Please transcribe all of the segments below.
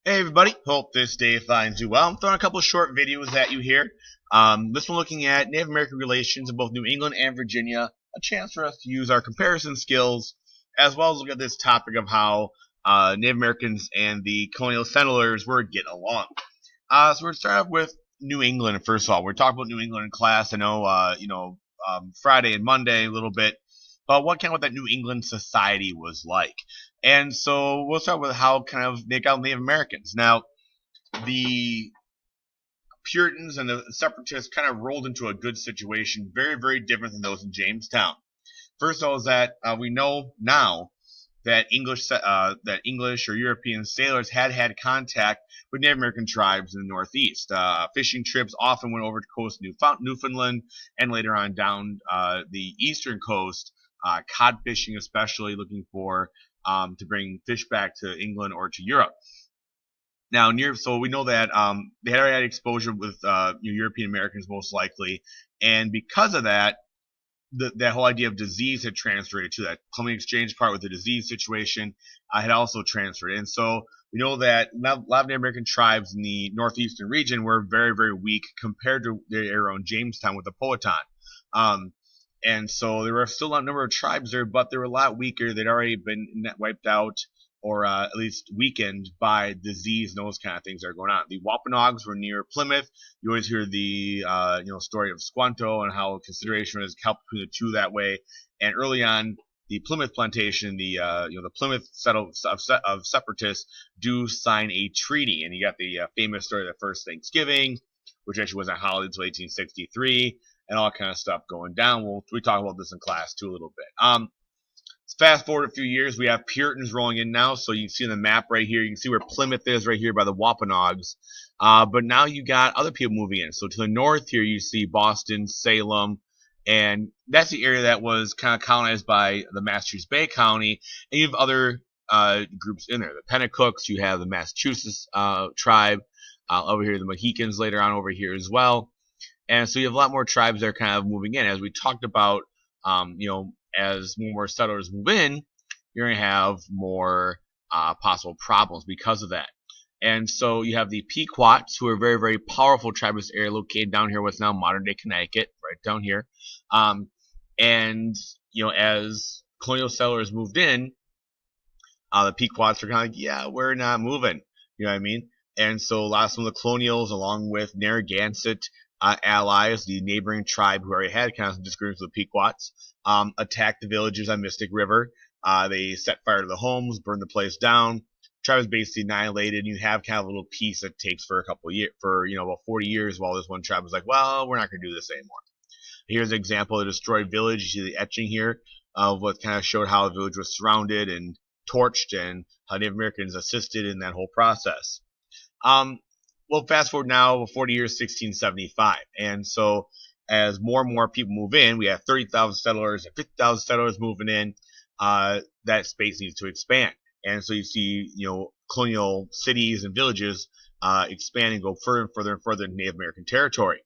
Hey everybody, hope this day finds you well. I'm throwing a couple short videos at you here. This one looking at Native American relations in both New England and Virginia, a chance for us to use our comparison skills, as well as look at this topic of how Native Americans and the colonial settlers were getting along. So we're going to start off with New England first of all. We're talking about New England in class. I know, Friday and Monday a little bit, but what that New England society was like. And so we'll start with how kind of they got Native Americans. Now, the Puritans and the Separatists kind of rolled into a good situation, very, very different than those in Jamestown. First of all, is that we know now that English or European sailors had contact with Native American tribes in the Northeast. Fishing trips often went over to coast Newfoundland and later on down the eastern coast, cod fishing especially, looking for to bring fish back to England or to Europe. Now, so we know that they had already had exposure with European Americans most likely, and because of that, that whole idea of disease had transferred to that Colonial exchange part with the disease situation had also transferred. And so we know that a lot of Native American tribes in the northeastern region were very, very weak compared to their own Jamestown with the Powhatan. And so there were still a number of tribes there, but they were a lot weaker. They'd already been wiped out or at least weakened by disease and those kind of things that are going on. The Wampanoags were near Plymouth. You always hear the story of Squanto and how consideration was helped between the two that way. And early on, the Plymouth plantation, the Plymouth of separatists do sign a treaty, and you got the famous story of the first Thanksgiving, which actually wasn't a holiday until 1863, and all kind of stuff going down. We talk about this in class too a little bit. Fast forward a few years, we have Puritans rolling in now. So you can see on the map right here, you can see where Plymouth is right here by the Wampanoags. But now you got other people moving in. So to the north here, you see Boston, Salem, and that's the area that was kind of colonized by the Massachusetts Bay Colony. And you have other groups in there. The Penacooks, you have the Massachusetts tribe over here, the Mohicans later on over here as well. And so you have a lot more tribes that are kind of moving in. As we talked about, as more settlers move in, you're going to have more possible problems because of that. And so you have the Pequots, who are a very, very powerful tribe in this area, located down here, what's now modern-day Connecticut, right down here. As colonial settlers moved in, the Pequots are kind of like, yeah, we're not moving. You know what I mean? And so some of the colonials, along with Narragansett allies, the neighboring tribe who already had kind of disagreements with the Pequots, attacked the villages on Mystic River. They set fire to the homes, burned the place down. Tribe was basically annihilated. And you have kind of a little peace that takes for a couple of years, about 40 years, while this one tribe was like, well, we're not going to do this anymore. Here's an example of a destroyed village. You see the etching here of what kind of showed how the village was surrounded and torched and how Native Americans assisted in that whole process. Well, fast forward now, 40 years, 1675. And so as more and more people move in, we have 30,000 settlers and 50,000 settlers moving in, that space needs to expand. And so you see, colonial cities and villages expand and go further and further and further into Native American territory.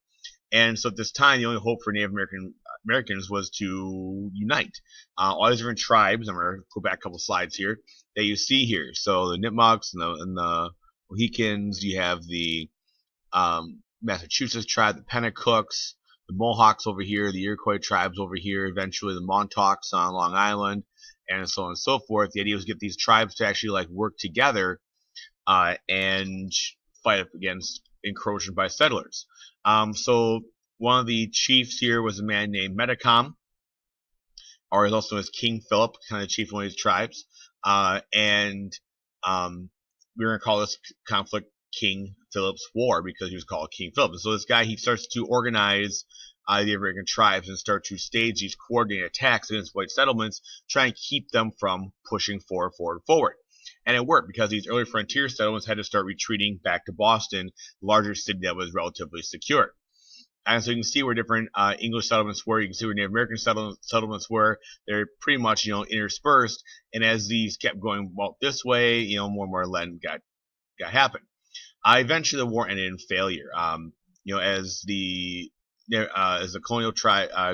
And so at this time, the only hope for Native Americans was to unite. All these different tribes, I'm going to go back a couple slides here, that you see here. So the Nipmucs and the Mohicans, you have the Massachusetts tribe, the Penacooks, the Mohawks over here, the Iroquois tribes over here, eventually the Montauks on Long Island, and so on and so forth. The idea was to get these tribes to actually work together and fight up against encroachment by settlers. So one of the chiefs here was a man named Metacom, or is also as King Philip, kind of chief of one of these tribes. We're going to call this conflict King Philip's War because he was called King Philip. And so this guy, he starts to organize the American tribes and start to stage these coordinated attacks against white settlements, trying to keep them from pushing forward. And it worked because these early frontier settlements had to start retreating back to Boston, the larger city that was relatively secure. And so you can see where different English settlements were. You can see where Native American settlements were. They're pretty much, interspersed. And as these kept going this way, more and more land got happen. Eventually, the war ended in failure. As the colonial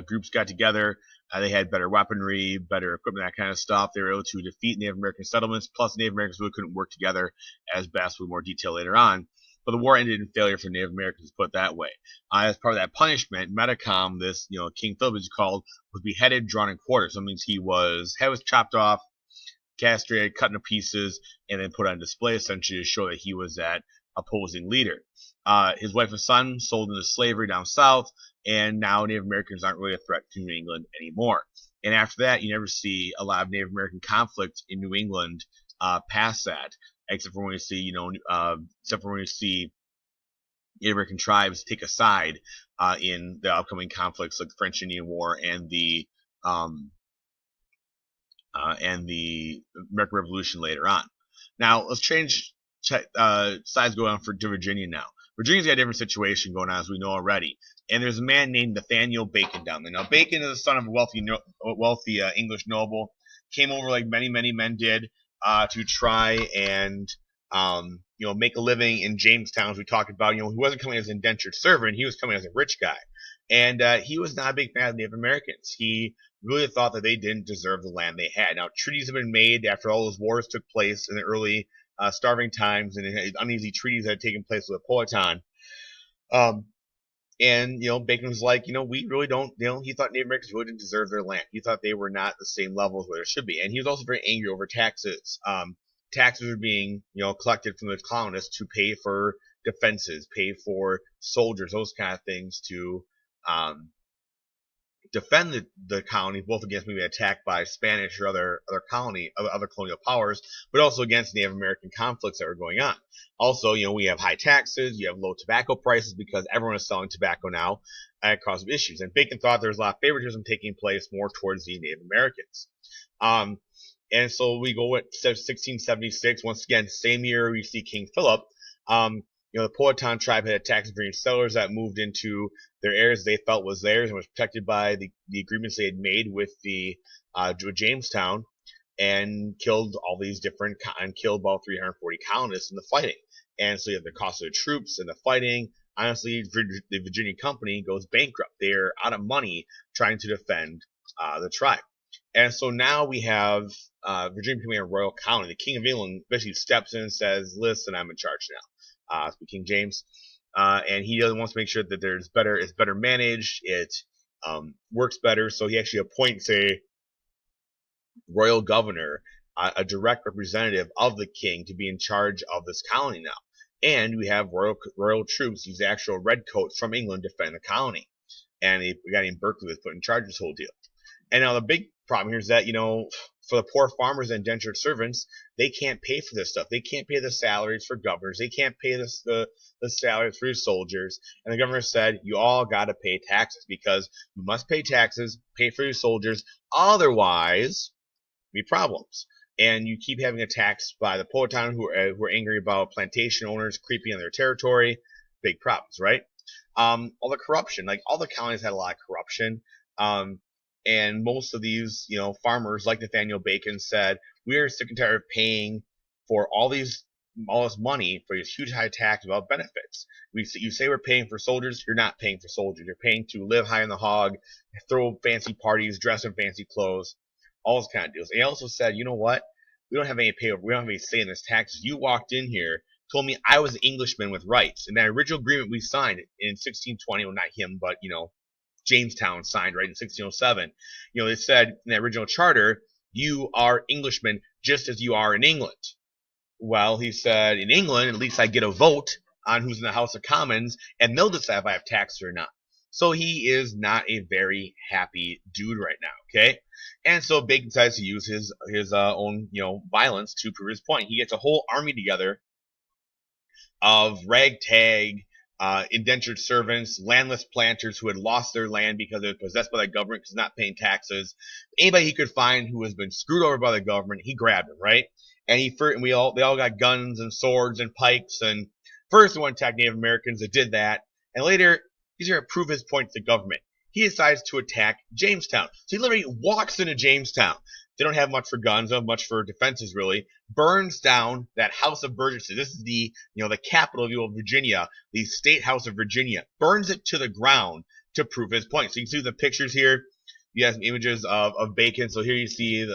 groups got together, They had better weaponry, better equipment, that kind of stuff. They were able to defeat Native American settlements. Plus, Native Americans really couldn't work together as best, with more detail later on. But the war ended in failure for Native Americans, put it that way. As part of that punishment, Metacom, this King Philip, as called, was beheaded, drawn and quartered. So that means head was chopped off, castrated, cut into pieces, and then put on display, essentially to show that he was that opposing leader. His wife and son sold into slavery down south, and now Native Americans aren't really a threat to New England anymore. And after that, you never see a lot of Native American conflict in New England past that, except for when you see, Native American tribes take a side in the upcoming conflicts like the French Indian War and the American Revolution later on. Now let's change sides going on to Virginia now. Virginia's got a different situation going on, as we know already. And there's a man named Nathaniel Bacon down there. Now, Bacon is the son of a wealthy English noble. Came over like many men did to try and make a living in Jamestown, as we talked about. He wasn't coming as an indentured servant; he was coming as a rich guy, and he was not a big fan of Native Americans. He really thought that they didn't deserve the land they had. Now, treaties have been made after all those wars took place in the early starving times and uneasy treaties that had taken place with the Powhatan. And Bacon was like, we really don't. He thought Native Americans really didn't deserve their land. He thought they were not the same level as where they should be, and he was also very angry over taxes. Taxes were being collected from the colonists to pay for defenses, pay for soldiers, those kind of things to defend the colony, both against maybe attack by Spanish or other colonial powers, but also against Native American conflicts that were going on. Also, we have high taxes, you have low tobacco prices because everyone is selling tobacco now, and it caused issues. And Bacon thought there was a lot of favoritism taking place more towards the Native Americans. And so we go at 1676. Once again, same year we see King Philip. The Powhatan tribe had attacked Virginia settlers that moved into their areas they felt was theirs and was protected by the agreements they had made with the Jamestown, and killed all these killed about 340 colonists in the fighting. And so you have the cost of the troops and the fighting. Honestly, the Virginia Company goes bankrupt. They're out of money trying to defend the tribe. And so now we have Virginia becoming a royal colony. The King of England basically steps in and says, "Listen, I'm in charge now." King James, and he wants to make sure that it's better managed, it works better. So he actually appoints a royal governor, a direct representative of the king, to be in charge of this colony now. And we have royal troops, these actual redcoats from England, defend the colony. And a guy named Berkeley was put in charge of this whole deal. And now the big problem here is that, for the poor farmers and indentured servants, they can't pay for this stuff. They can't pay the salaries for governors. They can't pay the salaries for your soldiers. And the governor said, you all got to pay taxes, because you must pay taxes, pay for your soldiers, otherwise be problems. And you keep having attacks by the Powhatan who are angry about plantation owners creeping on their territory. Big problems, right? All the corruption, like all the colonies had a lot of corruption. And most of these, farmers, like Nathaniel Bacon, said, we are sick and tired of paying for all this money for these huge high tax without benefits. You say we're paying for soldiers, you're not paying for soldiers. You're paying to live high in the hog, throw fancy parties, dress in fancy clothes, all those kind of deals. And he also said, you know what? We don't have any we don't have any say in this taxes. You walked in here, told me I was an Englishman with rights. And that original agreement we signed in 1620, well, not him, but, Jamestown signed right in 1607. They said in the original charter, you are Englishmen just as you are in England. Well, he said, in England, at least I get a vote on who's in the House of Commons, and they'll decide if I have taxes or not. So he is not a very happy dude right now, okay? And so Bacon decides to use his own, violence to prove his point. He gets a whole army together of ragtag, indentured servants, landless planters who had lost their land because it was possessed by the government because not paying taxes. Anybody he could find who has been screwed over by the government, he grabbed them, right? And they all got guns and swords and pikes. And first they want to attack Native Americans. They did that, and later he's going to prove his point to the government. He decides to attack Jamestown. So he literally walks into Jamestown. They don't have much for guns, don't have much for defenses really. Burns down that House of Burgesses. This is the capital of Virginia, the State House of Virginia. Burns it to the ground to prove his point. So you can see the pictures here. You have some images of Bacon. So here you see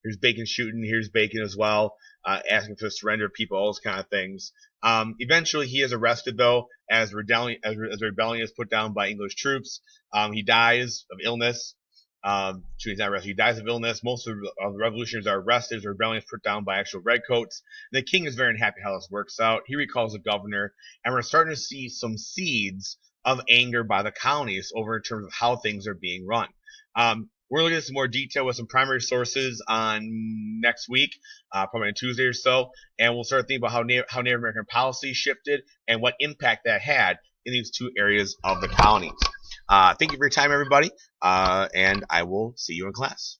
here's Bacon shooting. Here's Bacon as well, asking for the surrender of people, all those kind of things. Eventually, he is arrested though as rebellion is put down by English troops. He dies of illness. He's not arrested. He dies of illness. Most of the revolutionaries are arrested. The rebellion is put down by actual redcoats. The king is very unhappy how this works out. He recalls the governor, and we're starting to see some seeds of anger by the colonies over in terms of how things are being run. We're looking at some more detail with some primary sources on next week, probably on Tuesday or so, and we'll start thinking about how Native American policy shifted and what impact that had in these two areas of the colonies. Thank you for your time, everybody, and I will see you in class.